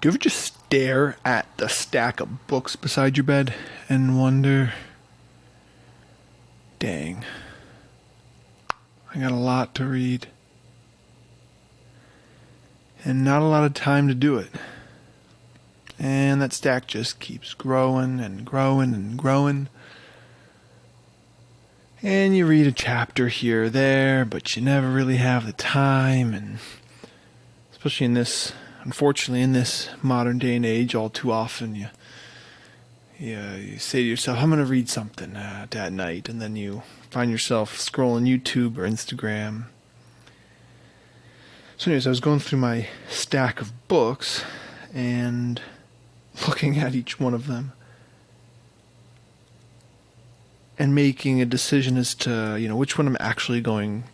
Do you ever just stare at the stack of books beside your bed and wonder, dang, I got a lot to read and not a lot of time to do it. And that stack just keeps growing and growing and growing. And you read a chapter here or there, but you never really have the time. And especially unfortunately in this modern day and age, all too often you say to yourself, I'm going to read something at night. And then you find yourself scrolling YouTube or Instagram. So anyways, I was going through my stack of books and looking at each one of them and making a decision as to, which one I'm actually going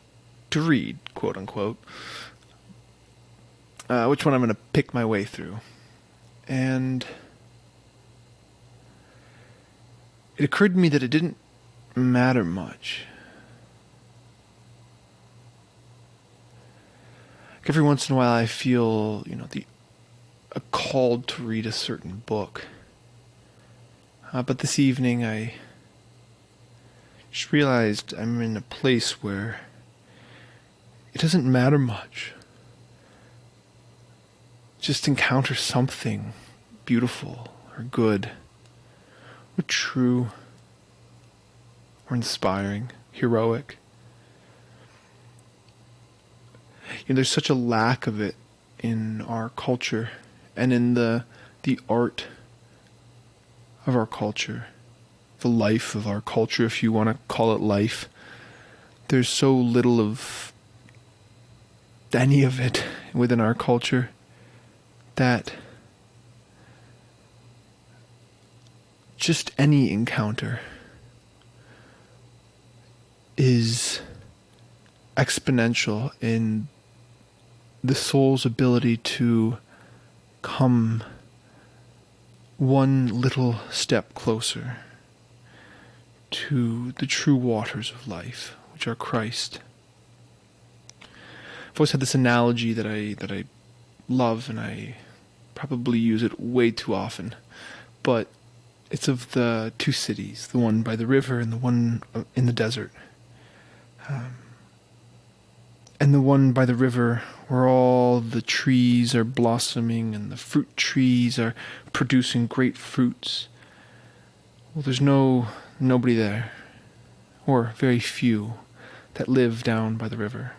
to read, quote unquote. Which one I'm going to pick my way through. And it occurred to me that it didn't matter much. Every once in a while I feel, a called to read a certain book. But this evening I just realized I'm in a place where it doesn't matter much. Just encounter something beautiful or good or true or inspiring, heroic. There's such a lack of it in our culture and in the art of our culture, the life of our culture, if you want to call it life. There's so little of any of it within our culture that just any encounter is exponential in the soul's ability to come one little step closer to the true waters of life, which are Christ. I've always had this analogy that I love, and I probably use it way too often, but it's of the two cities, the one by the river and the one in the desert. And the one by the river where all the trees are blossoming and the fruit trees are producing great fruits. Well, there's nobody there, or very few, that live down by the river.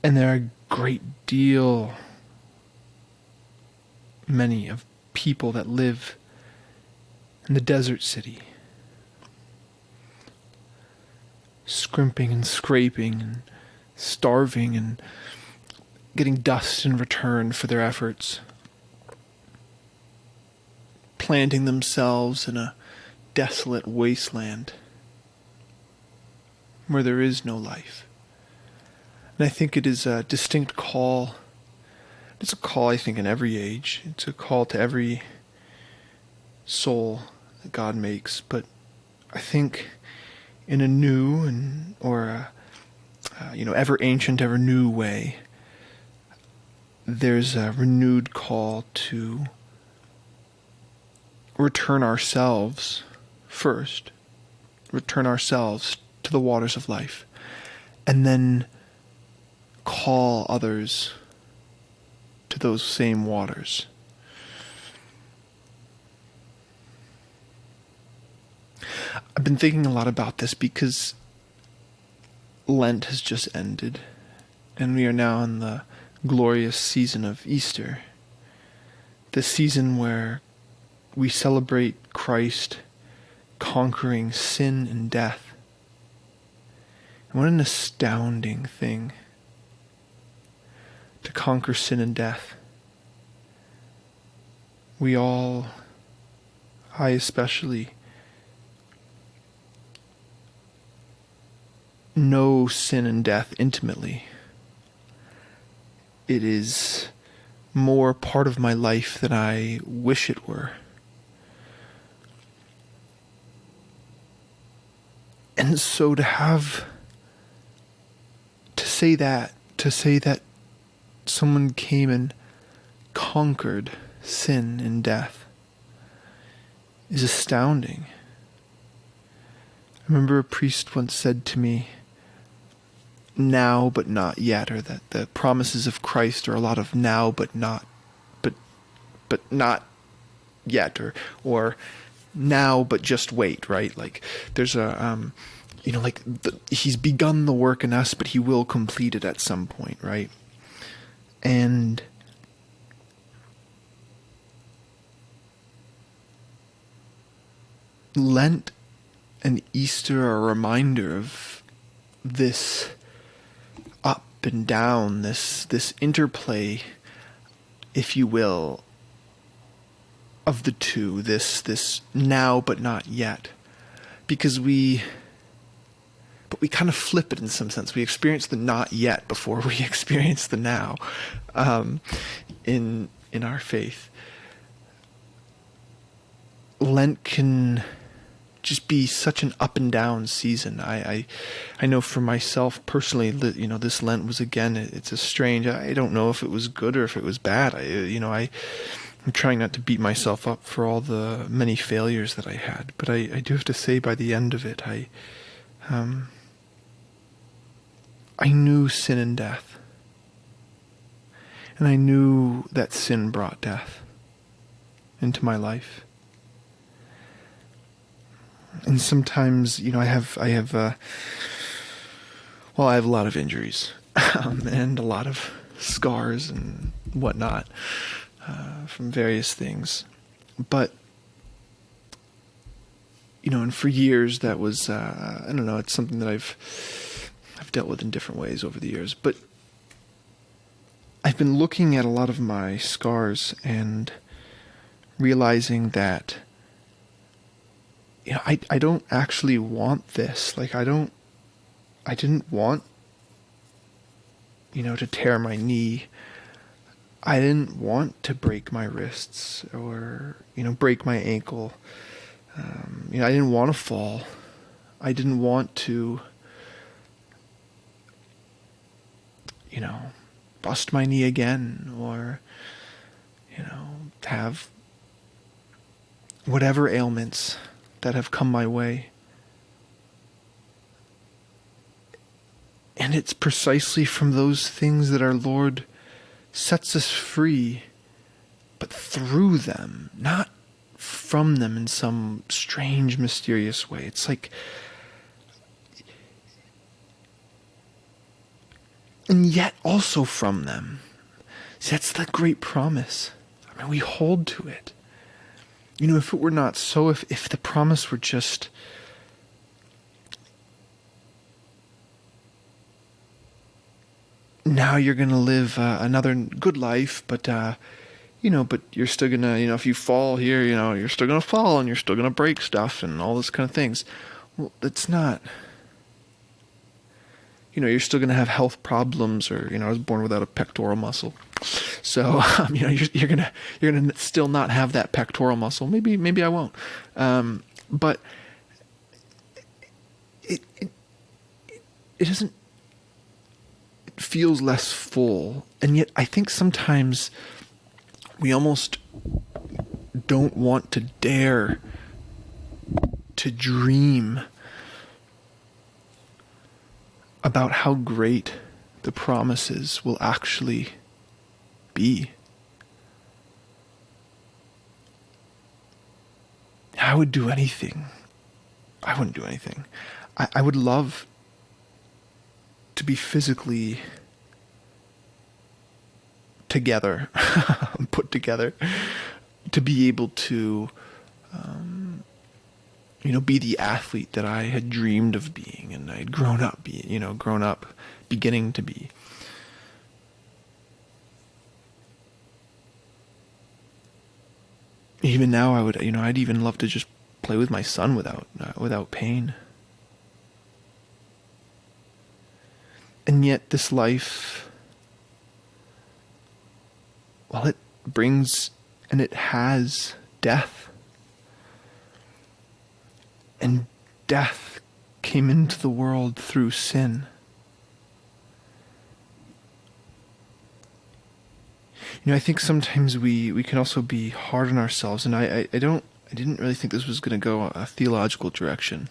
And there are a great deal, many of people that live in the desert city, scrimping and scraping and starving and getting dust in return for their efforts, planting themselves in a desolate wasteland where there is no life. And I think it is a distinct call. It's a call, I think, in every age. It's a call to every soul that God makes. But I think in a new ever ancient, ever new way, there's a renewed call to return ourselves first, return ourselves to the waters of life, and then call others to those same waters. I've been thinking a lot about this because Lent has just ended, and we are now in the glorious season of Easter, the season where we celebrate Christ conquering sin and death. And what an astounding thing to conquer sin and death. We all, I especially, know sin and death intimately. It is more part of my life than I wish it were. And so to say that someone came and conquered sin and death is astounding. I remember a priest once said to me, now but not yet, or that the promises of Christ are a lot of now but not, but not yet, or now but just wait, right? Like there's a he's begun the work in us, but he will complete it at some point, right? And Lent and Easter are a reminder of this up and down, this interplay, if you will, of the two, this now but not yet. Because we kind of flip it in some sense. We experience the not yet before we experience the now in our faith. Lent can just be such an up and down season. I know for myself personally, this Lent was, again, it's a strange, I don't know if it was good or if it was bad. I'm trying not to beat myself up for all the many failures that I had, but I do have to say by the end of it, I knew sin and death. And I knew that sin brought death into my life. And sometimes, I have a lot of injuries and a lot of scars and whatnot from various things. But, and for years that was, I don't know, it's something that I've dealt with in different ways over the years. But I've been looking at a lot of my scars and realizing that I don't actually want this. Like, I didn't want, to tear my knee. I didn't want to break my wrists or, break my ankle. I didn't want to fall. I didn't want to, bust my knee again or, have whatever ailments that have come my way. And it's precisely from those things that our Lord sets us free, but through them, not from them in some strange, mysterious way. It's like, and yet also from them. See, that's the great promise. I mean, we hold to it. If it were not so, if the promise were just, now you're going to live another good life, but, but you're still going to, if you fall here, you're still going to fall and you're still going to break stuff and all those kind of things. Well, it's not. You're still going to have health problems, or, I was born without a pectoral muscle. So, you're going to still not have that pectoral muscle. Maybe I won't. But it doesn't, it feels less full. And yet I think sometimes we almost don't want to dare to dream about how great the promises will actually be. I would do anything. I wouldn't do anything. I would love to be physically together, put together, to be able to, be the athlete that I had dreamed of being and I had grown up beginning to be. Even now, I would, I'd even love to just play with my son without pain. And yet this life, well, it brings and it has death. And death came into the world through sin. I think sometimes we can also be hard on ourselves, and I didn't really think this was going to go a theological direction.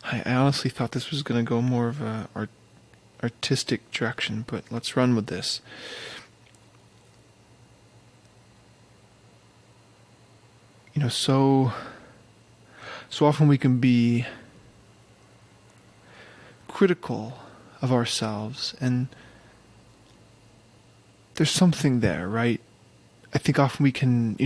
I honestly thought this was going to go more of a artistic direction, but let's run with this. So often we can be critical of ourselves, and there's something there, right? I think often we can,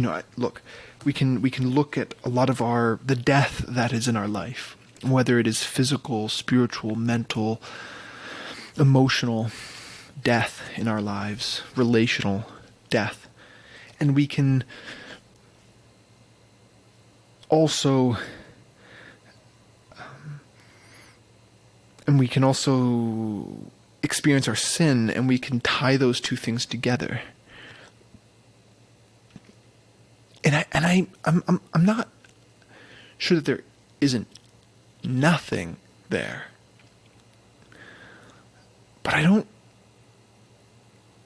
we can look at a lot of the death that is in our life, whether it is physical, spiritual, mental, emotional death in our lives, relational death. And we can also experience our sin, and we can tie those two things together. And I'm not sure that there isn't nothing there, but I don't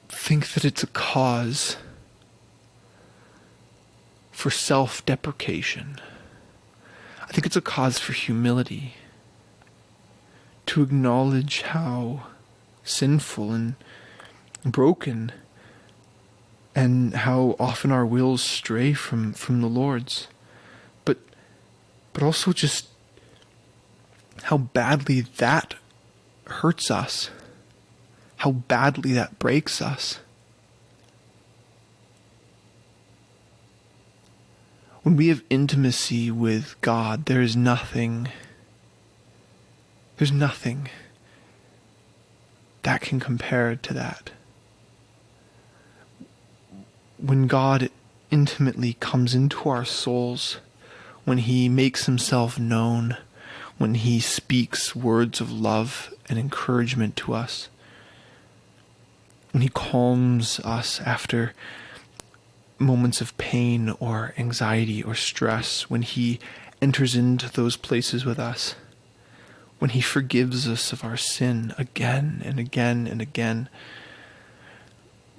think that it's a cause for self-deprecation. I think it's a cause for humility, to acknowledge how sinful and broken and how often our wills stray from the Lord's, but also just how badly that hurts us, how badly that breaks us. When we have intimacy with God, there's nothing that can compare to that. When God intimately comes into our souls, when He makes Himself known, when He speaks words of love and encouragement to us, when He calms us after moments of pain or anxiety or stress, when He enters into those places with us, when He forgives us of our sin again and again and again,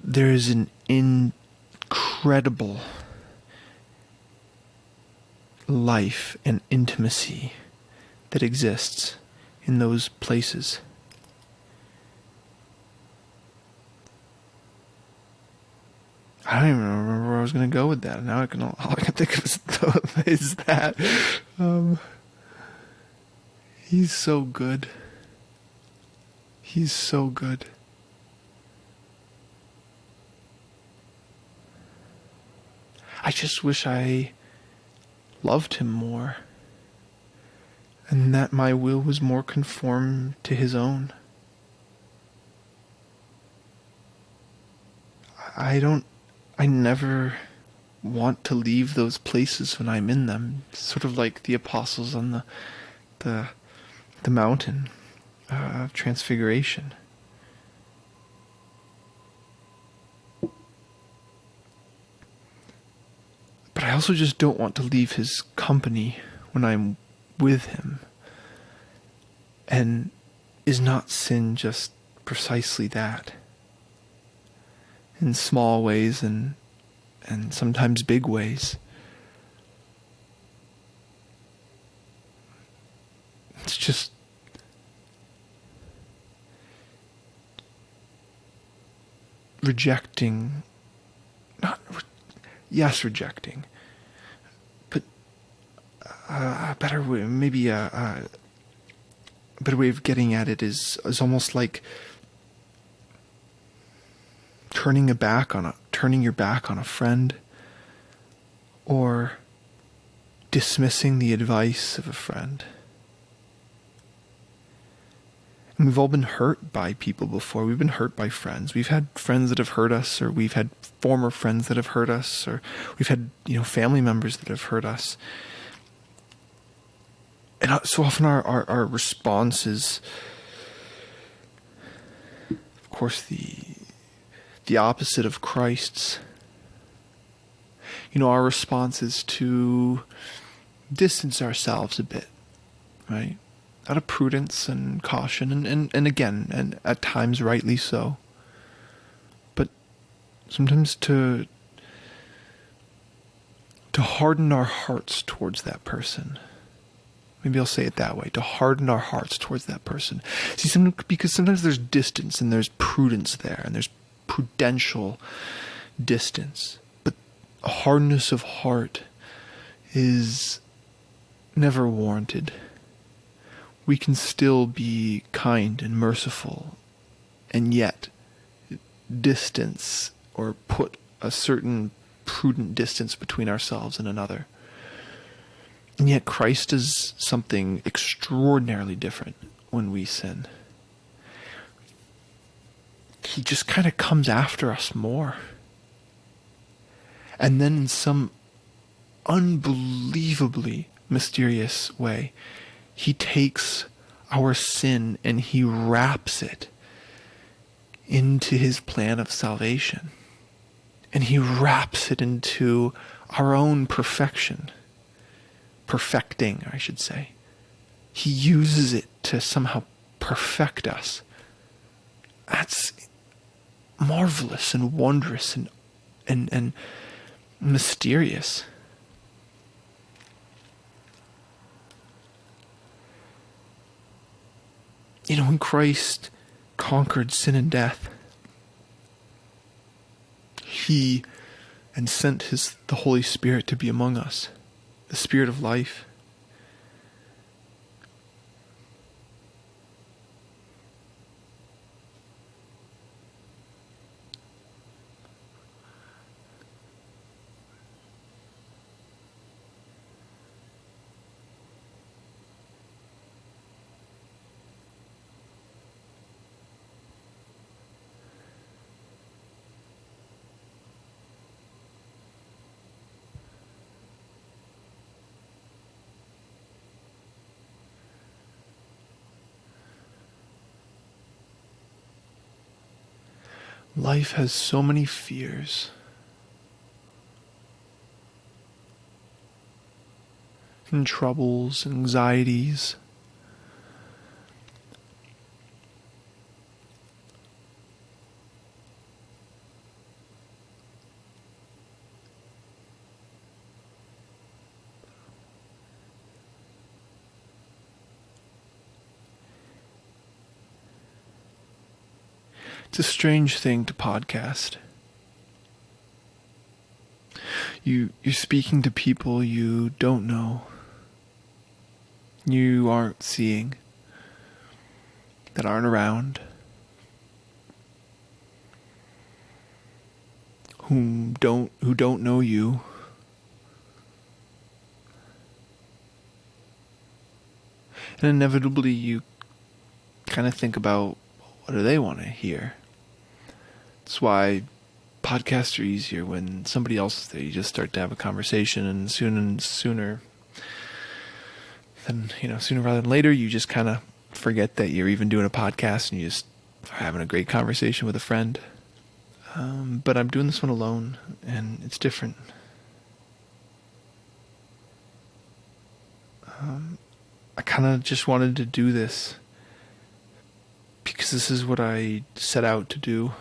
there is an incredible life and intimacy that exists in those places. I don't even remember where I was going to go with that. Now all I can think of is that. He's so good. He's so good. I just wish I loved Him more, and that my will was more conformed to His own. I never want to leave those places when I'm in them, sort of like the apostles on the mountain of transfiguration. But I also just don't want to leave His company when I'm with Him. And is not sin just precisely that? In small ways and sometimes big ways. It's just rejecting, rejecting, but a better way, maybe a better way of getting at it is almost like turning your back on a friend, or dismissing the advice of a friend. And we've all been hurt by people before. We've been hurt by friends. We've had friends that have hurt us, or we've had former friends that have hurt us, or we've had, family members that have hurt us. And so often our response is, of course, the opposite of Christ's. Our response is to distance ourselves a bit, right? Out of prudence and caution, and again, and at times rightly so. But Sometimes to harden our hearts towards that person. Maybe I'll say it that way, to harden our hearts towards that person. See, because sometimes there's distance and there's prudence there, and there's prudential distance. But a hardness of heart is never warranted. We can still be kind and merciful, and yet distance or put a certain prudent distance between ourselves and another. And yet Christ does something extraordinarily different when we sin. He just kind of comes after us more. And then in some unbelievably mysterious way, he takes our sin and he wraps it into his plan of salvation. And he wraps it into our own perfecting, I should say. He uses it to somehow perfect us. That's marvelous and wondrous and mysterious. You know, when Christ conquered sin and death, he and sent the Holy Spirit to be among us, the Spirit of life. Life has so many fears. And troubles, anxieties. It's a strange thing to podcast. You're speaking to people you don't know, you aren't seeing, that aren't around, who don't know you. And inevitably you kind of think about, what do they want to hear? That's why podcasts are easier when somebody else is there. You just start to have a conversation, and sooner rather than later, you just kind of forget that you're even doing a podcast, and you just are having a great conversation with a friend. But I'm doing this one alone, and it's different. I kind of just wanted to do this because this is what I set out to do.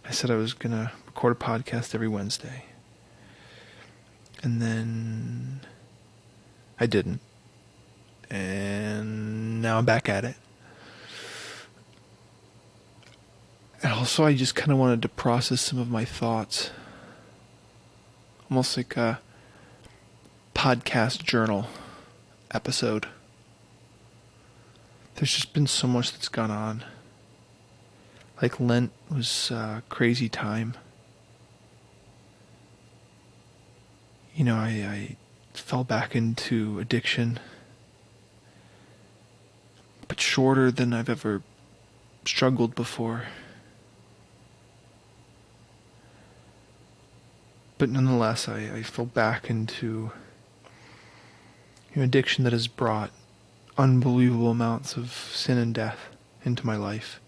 I said I was going to record a podcast every Wednesday. And then I didn't. And now I'm back at it. And also I just kind of wanted to process some of my thoughts. Almost like a podcast journal episode. There's just been so much that's gone on. Like Lent was a crazy time. You know, I fell back into addiction. But shorter than I've ever struggled before. But nonetheless, I fell back into addiction that has brought unbelievable amounts of sin and death into my life.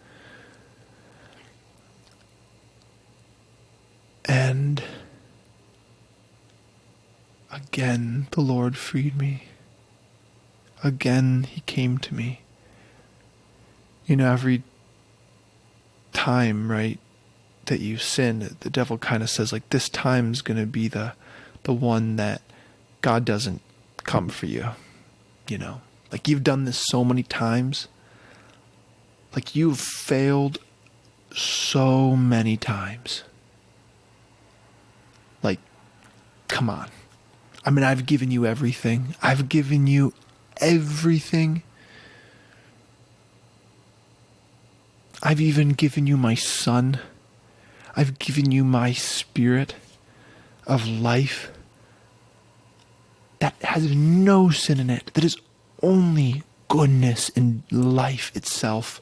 And again, the Lord freed me. Again, He came to me. You know, every time, right, that you sin, the devil kind of says, like, this time's going to be the one that God doesn't come for you, you know? Like, you've done this so many times. Like, you've failed so many times. Like, come on. I mean, I've given you everything. I've given you everything. I've even given you my son. I've given you my spirit of life that has no sin in it, that is only goodness and life itself.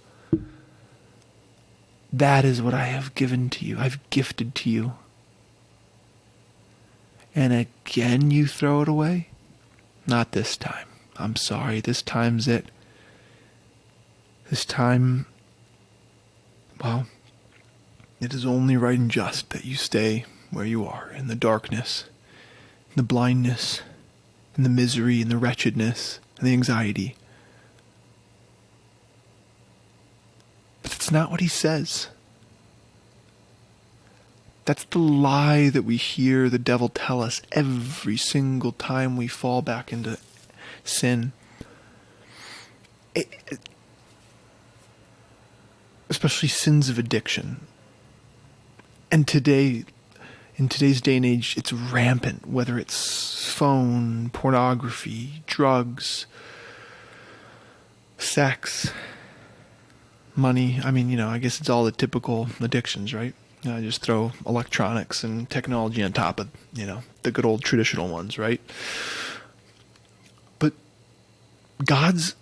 That is what I have given to you. I've gifted to you. And again you throw it away? Not this time. I'm sorry. This time's it. This time, well, it is only right and just that you stay where you are, in the darkness, in the blindness, in the misery, in the wretchedness, and the anxiety. But that's not what he says. That's the lie that we hear the devil tell us every single time we fall back into sin. Especially sins of addiction. And today, in today's day and age, it's rampant, whether it's phone, pornography, drugs, sex, money. I mean, I guess it's all the typical addictions, right? Just throw electronics and technology on top of, the good old traditional ones, right? But God's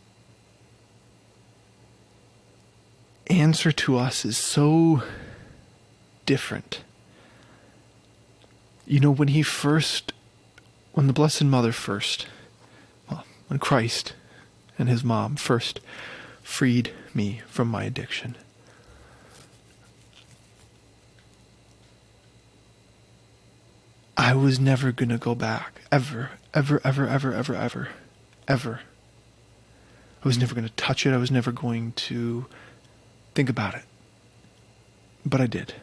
answer to us is so different. When the Blessed Mother when Christ and his mom first freed me from my addiction, I was never going to go back. Ever. Ever. I was never going to touch it. I was never going to think about it. But I did.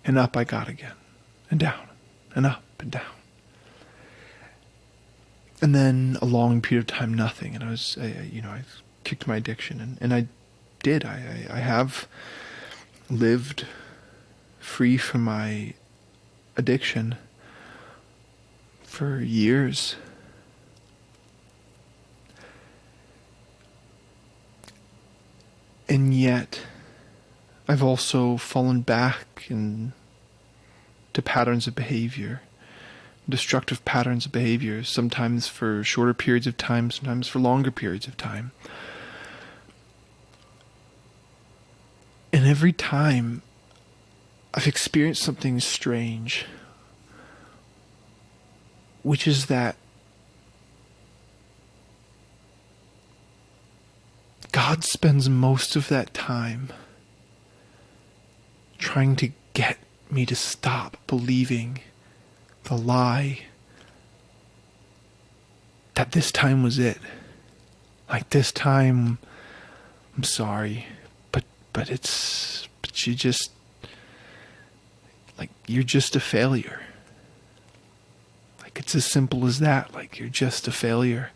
And up I got again. And down. And up and down. And then a long period of time, nothing. And I kicked my addiction. And I did. I have lived free from my addiction for years. And yet, I've also fallen back into patterns of behavior, destructive patterns of behavior, sometimes for shorter periods of time, sometimes for longer periods of time. And every time I've experienced something strange, which is that God spends most of that time trying to get me to stop believing the lie that this time was it. Like, this time, I'm sorry, but you just, like, you're just a failure. Like, it's as simple as that. Like, you're just a failure.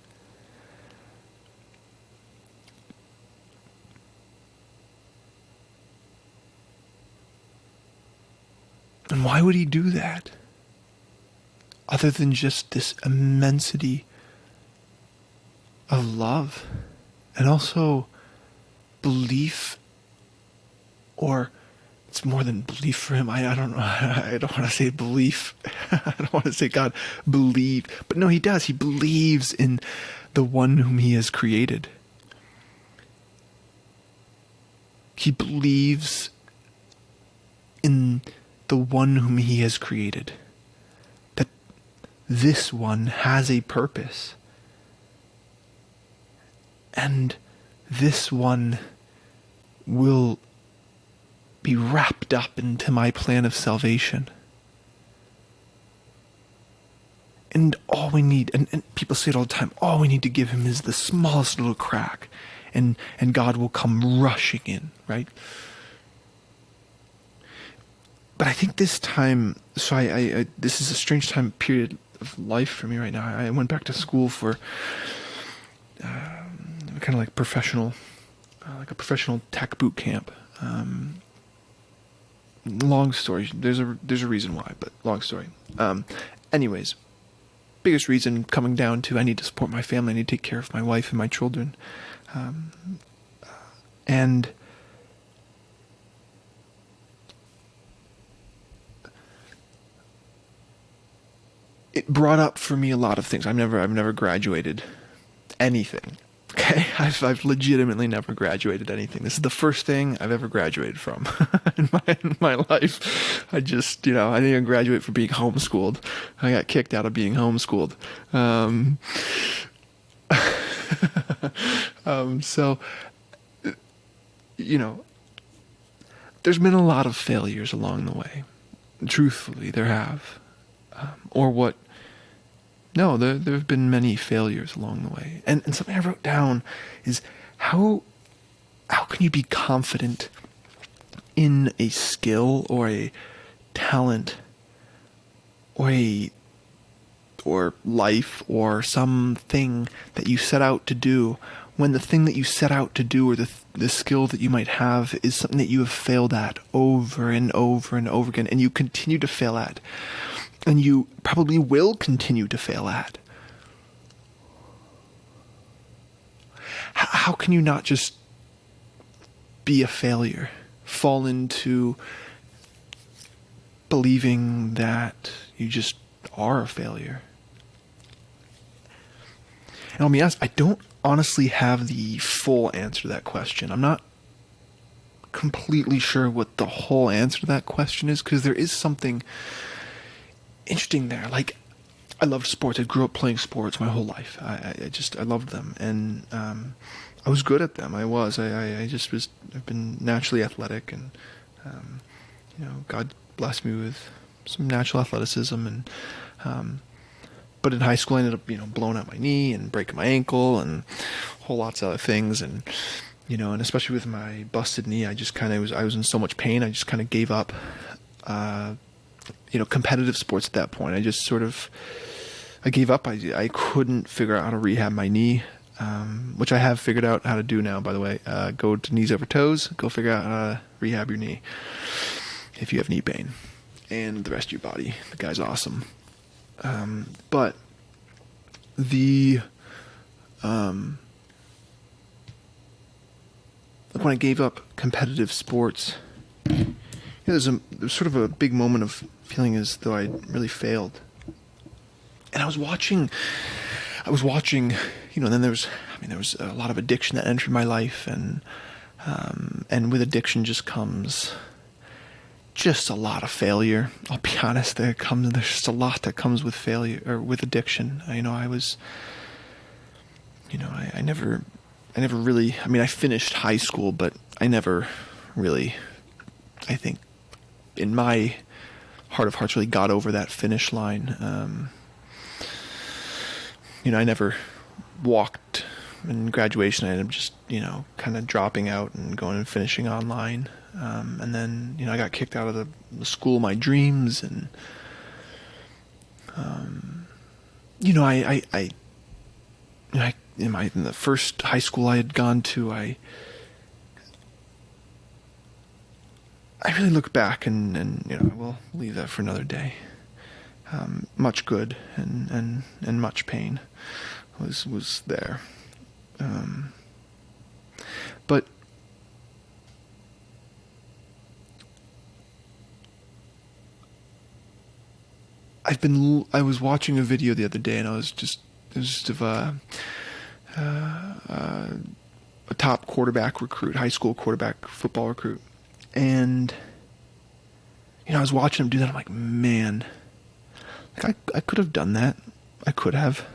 And why would he do that? Other than just this immensity of love and also belief, or it's more than belief for him. I don't know. I don't want to say belief. I don't want to say God believed. But no, he does. He believes in the one whom he has created. He believes in the one whom he has created. That this one has a purpose. And this one will be wrapped up into my plan of salvation. And all we need, and people say it all the time, all we need to give him is the smallest little crack, and God will come rushing in, right? but I think this time, so I this is a strange time period of life for me right now. I went back to school for kind of like professional, like a professional tech boot camp. Long story. There's a reason why, but long story. Anyways, biggest reason coming down to I need to support my family. I need to take care of my wife and my children, and it brought up for me a lot of things. I've never graduated anything. Okay, I've legitimately never graduated anything. This is the first thing I've ever graduated from in my life. I just, I didn't even graduate for being homeschooled. I got kicked out of being homeschooled. So, there's been a lot of failures along the way. Truthfully, there have. No, there have been many failures along the way. And something I wrote down is how can you be confident in a skill or a talent or life or something that you set out to do, when the thing that you set out to do or the skill that you might have is something that you have failed at over and over and over again, and you continue to fail at, and you probably will continue to fail at. How can you not just be a failure? Fall into believing that you just are a failure? And I'll be honest, I don't honestly have the full answer to that question. I'm not completely sure what the whole answer to that question is, because there is something interesting there. Like, I loved sports. I grew up playing sports my whole life. I loved them, and I was good at them. I've been naturally athletic, and God blessed me with some natural athleticism, and but in high school I ended up blowing out my knee and breaking my ankle and whole lots of other things, and and especially with my busted knee, I was in so much pain. I just kind of gave up competitive sports at that point. I gave up. I couldn't figure out how to rehab my knee, which I have figured out how to do now, by the way. Go to knees over toes. Go figure out how to rehab your knee if you have knee pain, and the rest of your body. The guy's awesome. But when I gave up competitive sports, there's sort of a big moment of feeling as though I really failed. And I was watching, then there was a lot of addiction that entered my life, and with addiction just comes just a lot of failure. I'll be honest, there's just a lot that comes with failure, or with addiction. I never really, I finished high school, but I never really, I think, in my heart of hearts, really got over that finish line. I never walked in graduation. I ended up just, kind of dropping out and going and finishing online. And then, I got kicked out of the school of my dreams, and, in the first high school I had gone to, I really look back and we'll leave that for another day. Much good and much pain was there. But I was watching a video the other day, and it was just of a top quarterback recruit, high school quarterback football recruit. And, I was watching him do that. I'm like, man, I could have done that. I could have,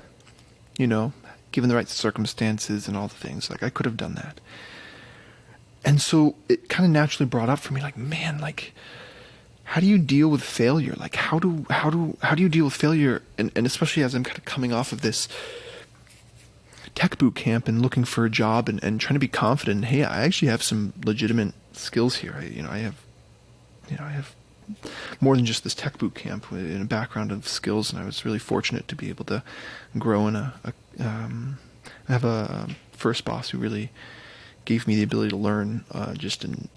given the right circumstances and all the things. Like, I could have done that. And so it kind of naturally brought up for me, like, man, like, how do you deal with failure? Like, how do you deal with failure? And especially as I'm kind of coming off of this tech boot camp and looking for a job and trying to be confident. Hey, I actually have some legitimate skills here. I have more than just this tech boot camp, in a background of skills, and I was really fortunate to be able to grow in I have a first boss who really gave me the ability to learn just a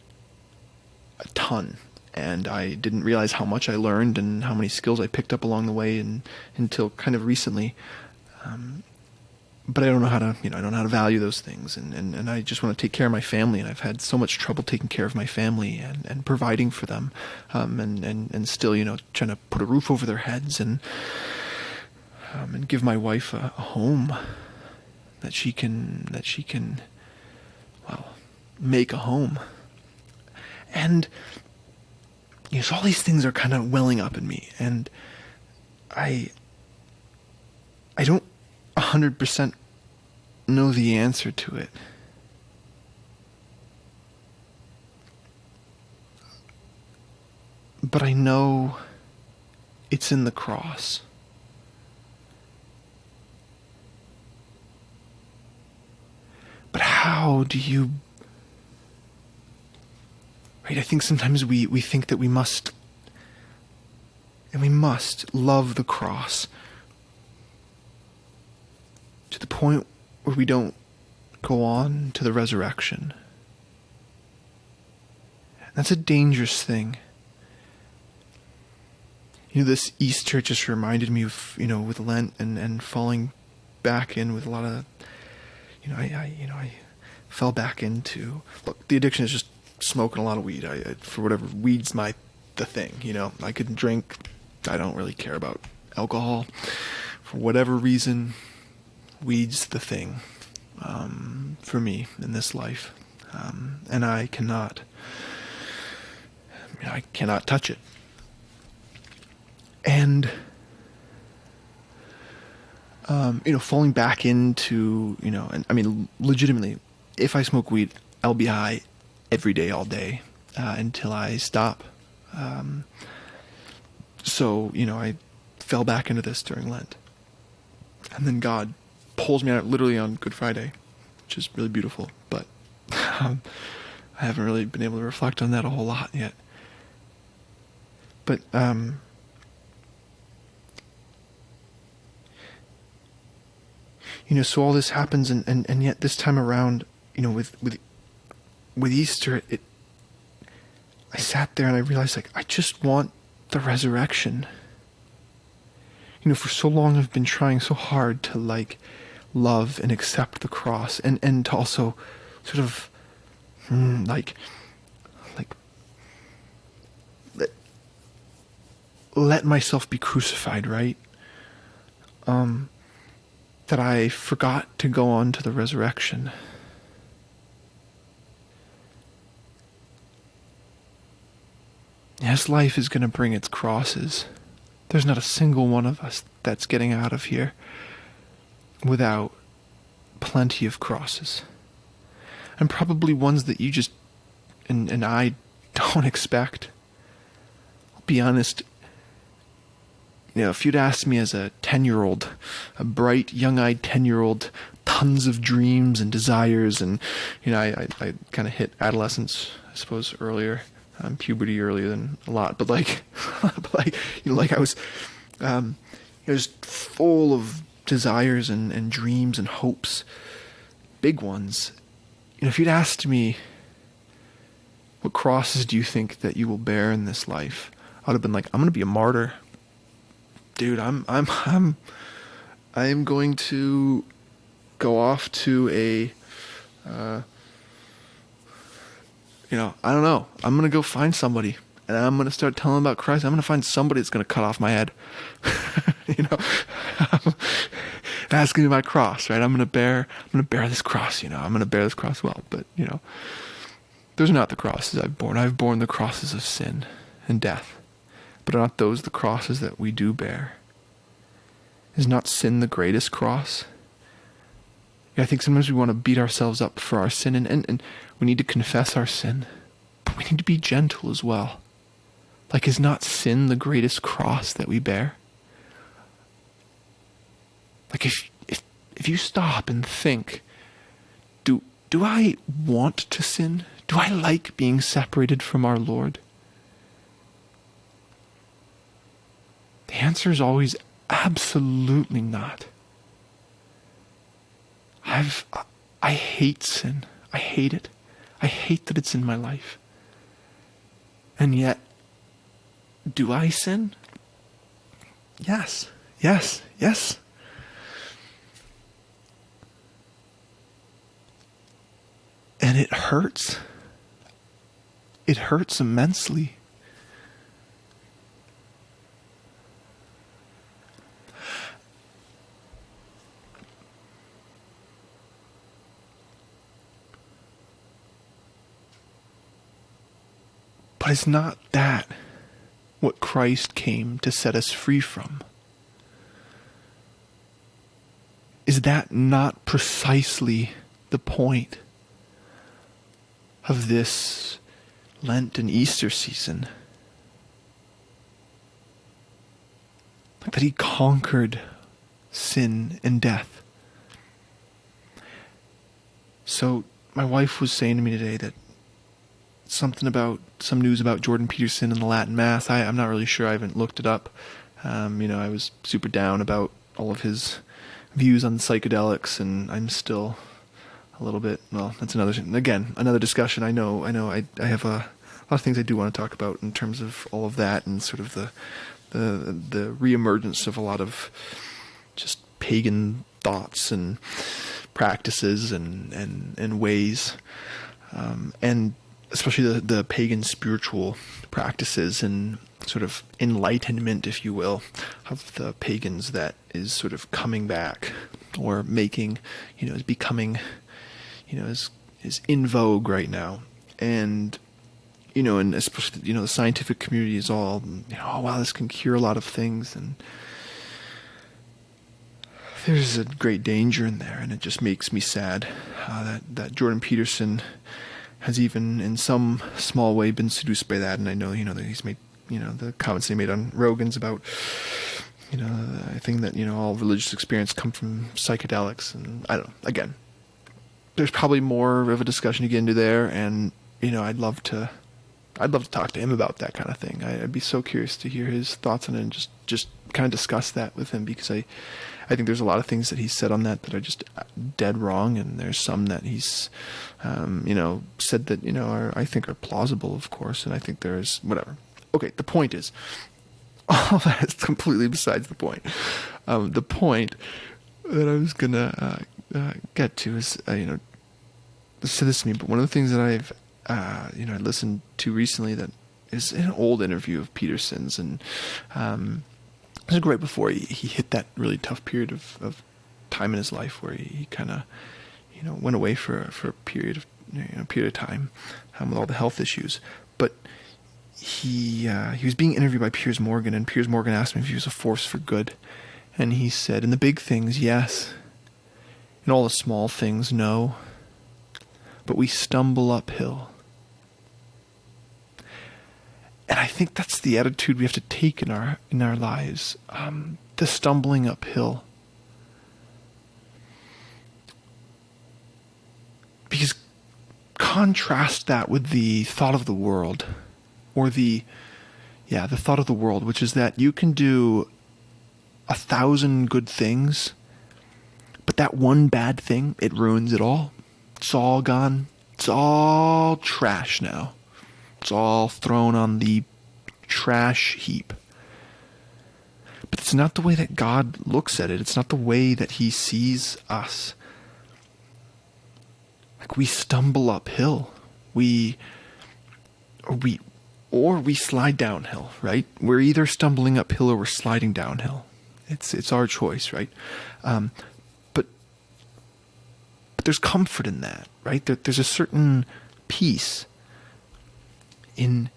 ton, and I didn't realize how much I learned and how many skills I picked up along the way, and until kind of recently. But I don't know how to, I don't know how to value those things, and I just want to take care of my family, and I've had so much trouble taking care of my family and providing for them, and still, trying to put a roof over their heads and give my wife a home that she can, well, make a home. And so all these things are kind of welling up in me, and I don't 100% know the answer to it. But I know it's in the cross. But how do you... Right, I think sometimes we think that we must love the cross to the point where we don't go on to the resurrection. That's a dangerous thing. This Easter just reminded me of, with Lent and falling back in with a lot of, I fell back into, look, the addiction is just smoking a lot of weed. For whatever, weed's the thing, I could drink. I don't really care about alcohol. For whatever reason, weed's the thing for me in this life, and I cannot touch it. And falling back into, and I mean, legitimately, if I smoke weed, I'll be high every day, all day, until I stop. So I fell back into this during Lent, and then God pulls me out literally on Good Friday, which is really beautiful, but I haven't really been able to reflect on that a whole lot yet. But so all this happens, and yet this time around, with Easter, I sat there and I realized, I just want the resurrection. For so long I've been trying so hard to love and accept the cross, and to also sort of let myself be crucified, right? That I forgot to go on to the resurrection. Yes, life is going to bring its crosses. There's not a single one of us that's getting out of here without plenty of crosses. And probably ones that you just, and I don't expect. I'll be honest, if you'd asked me as a 10-year-old, a bright, young-eyed 10-year-old, tons of dreams and desires, and, I kind of hit adolescence, I suppose, earlier, puberty earlier than a lot, but I was, just full of desires and dreams and hopes, big ones. If you'd asked me, what crosses do you think that you will bear in this life? I would have been like, I'm going to be a martyr. Dude, I am going to go off to I don't know. I'm going to go find somebody, and I'm going to start telling them about Christ. I'm going to find somebody that's going to cut off my head. Asking me my cross, right? I'm going to bear this cross, I'm going to bear this cross well, but, those are not the crosses I've borne. I've borne the crosses of sin and death. But are not those the crosses that we do bear? Is not sin the greatest cross? I think sometimes we want to beat ourselves up for our sin, and we need to confess our sin. But we need to be gentle as well. Is not sin the greatest cross that we bear? If you stop and think, do I want to sin? Do I like being separated from our Lord? answer is always absolutely not. I hate sin. I hate it. I hate that it's in my life. And yet, do I sin? Yes. Yes. Yes. And it hurts. It hurts immensely. But is not that what Christ came to set us free from? Is that not precisely the point of this Lent and Easter season? That he conquered sin and death. So my wife was saying to me today that some news about Jordan Peterson and the Latin Mass. I'm not really sure. I haven't looked it up. I was super down about all of his views on psychedelics, and I'm still a little bit. Well, that's another discussion. I know. I have a lot of things I do want to talk about in terms of all of that and sort of the reemergence of a lot of just pagan thoughts and practices and ways, and especially the pagan spiritual practices and sort of enlightenment, if you will, of the pagans that is sort of coming back or making, is becoming, is in vogue right now. And, and especially, the scientific community is all, oh, wow, this can cure a lot of things. And there's a great danger in there. And it just makes me sad that Jordan Peterson has even in some small way been seduced by that. And I know, that he's made, the comments he made on Rogan's about, I think that, all religious experience come from psychedelics. And I don't know, again, there's probably more of a discussion to get into there. And, I'd love to talk to him about that kind of thing. I'd be so curious to hear his thoughts on it and just kind of discuss that with him, because I think there's a lot of things that he's said on that are just dead wrong, and there's some that he's, said that, I think are plausible, of course, and I think there's whatever. Okay, the point is, all that is completely besides the point. The point that I was gonna get to is, said this to me, but one of the things that I've, I listened to recently that is an old interview of Peterson's, and it was right before he hit that really tough period of time in his life where he kind of, went away for a period of time with all the health issues. But he was being interviewed by Piers Morgan, and Piers Morgan asked him if he was a force for good, and he said, in the big things, yes. In all the small things, no. But we stumble uphill. And I think that's the attitude we have to take in our lives. The stumbling uphill. Because contrast that with the thought of the world, or the thought of the world, which is that you can do 1,000 good things, but that one bad thing, it ruins it all. It's all gone. It's all trash now. It's all thrown on the trash heap. But it's not the way that God looks at it. It's not the way that he sees us. Like, we stumble uphill. We slide downhill, right? We're either stumbling uphill or we're sliding downhill. It's our choice, right? But there's comfort in that, right? There's a certain peace in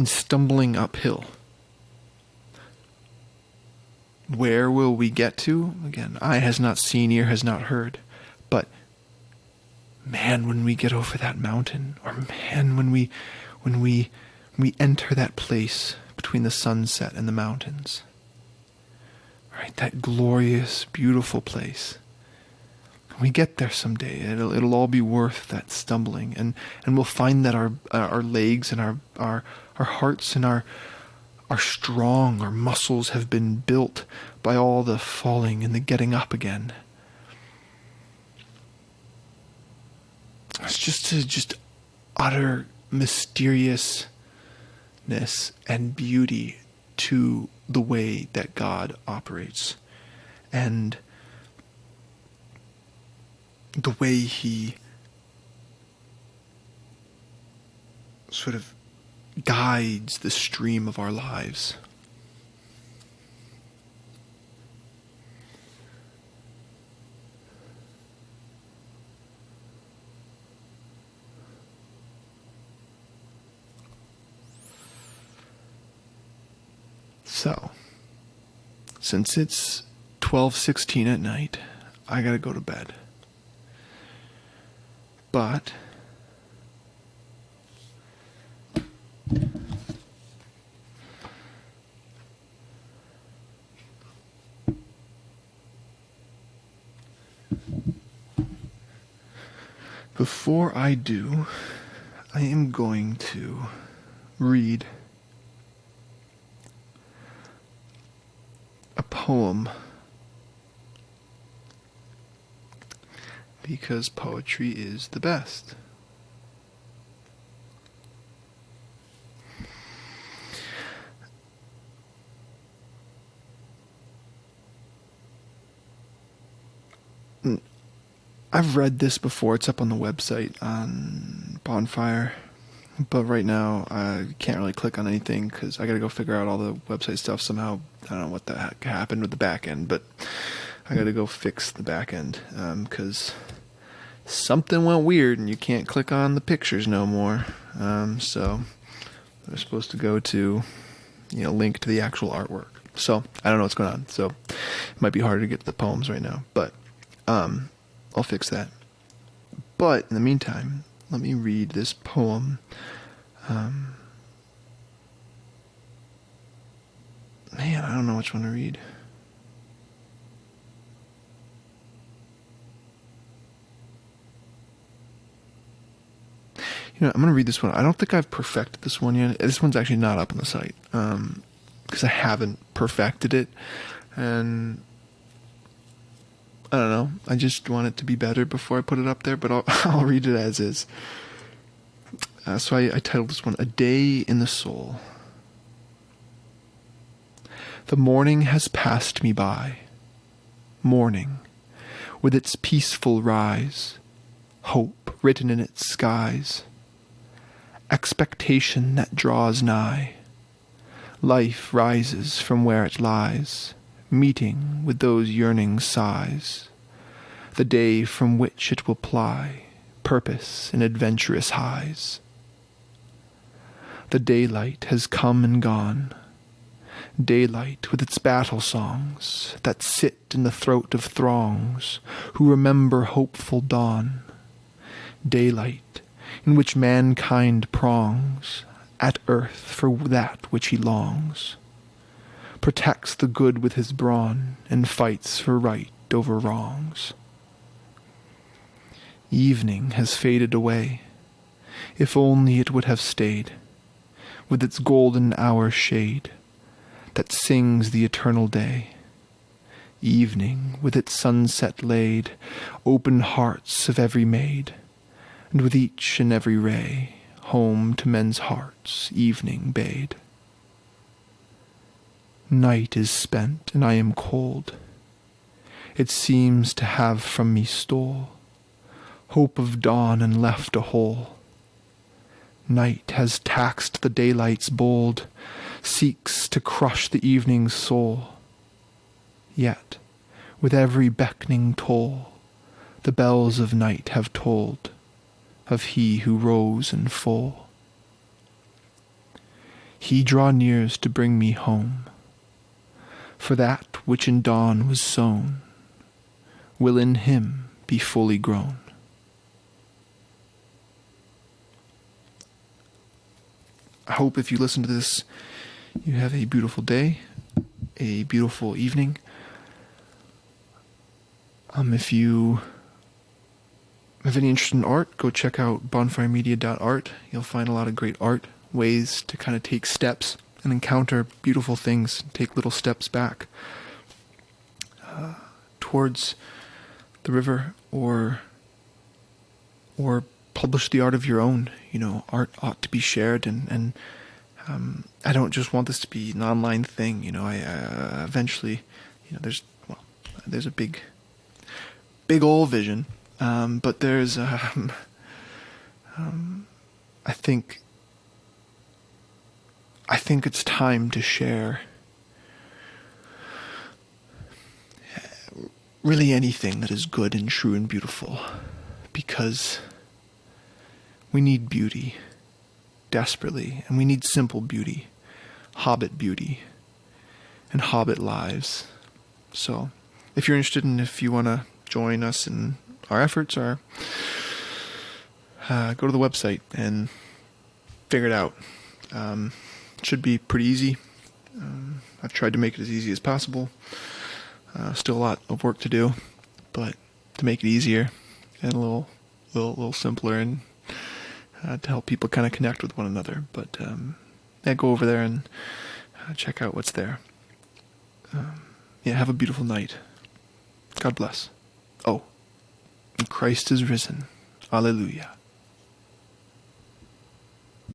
stumbling uphill. Where will we get to? Again, eye has not seen, ear has not heard. But man, when we get over that mountain, or man, when we enter that place between the sunset and the mountains, right? That glorious, beautiful place. When we get there someday, it'll all be worth that stumbling, and we'll find that our legs and our hearts and our are strong, our muscles have been built by all the falling and the getting up again. It's just utter mysteriousness and beauty to the way that God operates, and the way he sort of guides the stream of our lives. So, since it's 12:16 at night, I gotta go to bed. But before I do, I am going to read a poem, because poetry is the best. I've read this before. It's up on the website on Bonfire, but right now I can't really click on anything because I gotta go figure out all the website stuff somehow. I don't know what the heck happened with the back end, but I gotta go fix the back end because something went weird and you can't click on the pictures no more. So they're supposed to go to, link to the actual artwork. So I don't know what's going on. So it might be harder to get to the poems right now, but I'll fix that. But in the meantime, let me read this poem. Man, I don't know which one to read. I'm going to read this one. I don't think I've perfected this one yet. This one's actually not up on the site because I haven't perfected it. And I don't know. I just want it to be better before I put it up there, but I'll read it as is. So I titled this one, A Day in the Soul. The morning has passed me by. Morning, with its peaceful rise, hope written in its skies, expectation that draws nigh. Life rises from where it lies, meeting with those yearning sighs. The day from which it will ply purpose in adventurous highs. The daylight has come and gone, daylight with its battle songs that sit in the throat of throngs who remember hopeful dawn. Daylight in which mankind prongs at earth for that which he longs, protects the good with his brawn and fights for right over wrongs. Evening has faded away, if only it would have stayed, with its golden hour shade that sings the eternal day. Evening with its sunset laid, open hearts of every maid, and with each and every ray, home to men's hearts evening bade. Night is spent and I am cold, it seems to have from me stole hope of dawn and left a hole. Night has taxed the daylight's bold, seeks to crush the evening's soul. Yet, with every beckoning toll, the bells of night have told of he who rose in full. He draw nears to bring me home, for that which in dawn was sown will in him be fully grown. I hope if you listen to this, you have a beautiful day, a beautiful evening. If you have any interest in art, go check out bonfiremedia.art. You'll find a lot of great art, ways to kind of take steps and encounter beautiful things, take little steps back towards the river, or publish the art of your own. Art ought to be shared, and I don't just want this to be an online thing. I eventually, there's a big old vision, but there's I think it's time to share really anything that is good and true and beautiful, because we need beauty desperately, and we need simple beauty, hobbit beauty, and hobbit lives. So if you're interested, and if you want to join us in our efforts, go to the website and figure it out. It should be pretty easy. I've tried to make it as easy as possible. Still a lot of work to do, but to make it easier and a little simpler, and to help people kind of connect with one another. But go over there and check out what's there. Have a beautiful night. God bless. Oh, and Christ is risen. Alleluia.